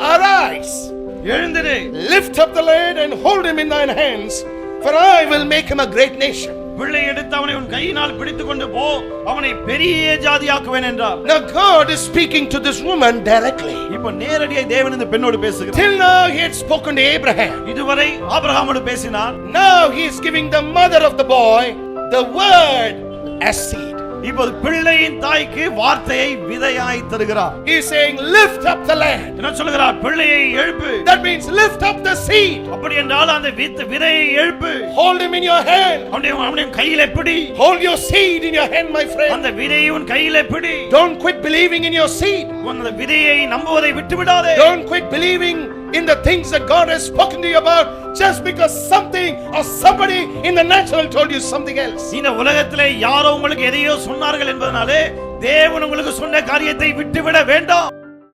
Arise, எழுந்திரு, lift up the lad and hold him in thine hands, for I will make him a great nation. பிள்ளை எடுத்து அவனை உன் கையினால் பிடித்துக் கொண்டு போ, அவனை பெரிய ஜாதியாக்குவேன் என்றார். Now God is speaking to this woman directly. இப்போ நேரடியாக தேவன் இந்த பெண்ணோடு பேசுகிறார். Till now he had spoken to Abraham. இதுவரை ஆபிரகாமோடு பேசினார். Now he is giving the mother of the boy the word as seed. இப்போது பிள்ளையின் தாய்க்கு வார்த்தையை விதையாய் தருகிறார். He is saying, lift up the land. என்ன சொல்கிறார்? பிள்ளையை எழுப்பு. That means lift up the seed. அப்படி என்றால் அந்த விதையை எழுப்பு. Hold him in your hand. அவனுடைய கையிலே பிடி. Hold your seed in your hand, my friend. அந்த விதையை உன் கையிலே பிடி. Don't quit believing in your seed. அந்த விதையை நம்புவதை விட்டுவிடாதே. Don't quit believing in the things that God has spoken to you about just because something or somebody in the natural told you something else. இந்த உலகத்திலே யாரோ உங்களுக்கு எதையோ சொன்னார்கள் என்பதனாலே தேவன் உங்களுக்கு சொன்ன காரியத்தை விட்டுவிட வேண்டாம்.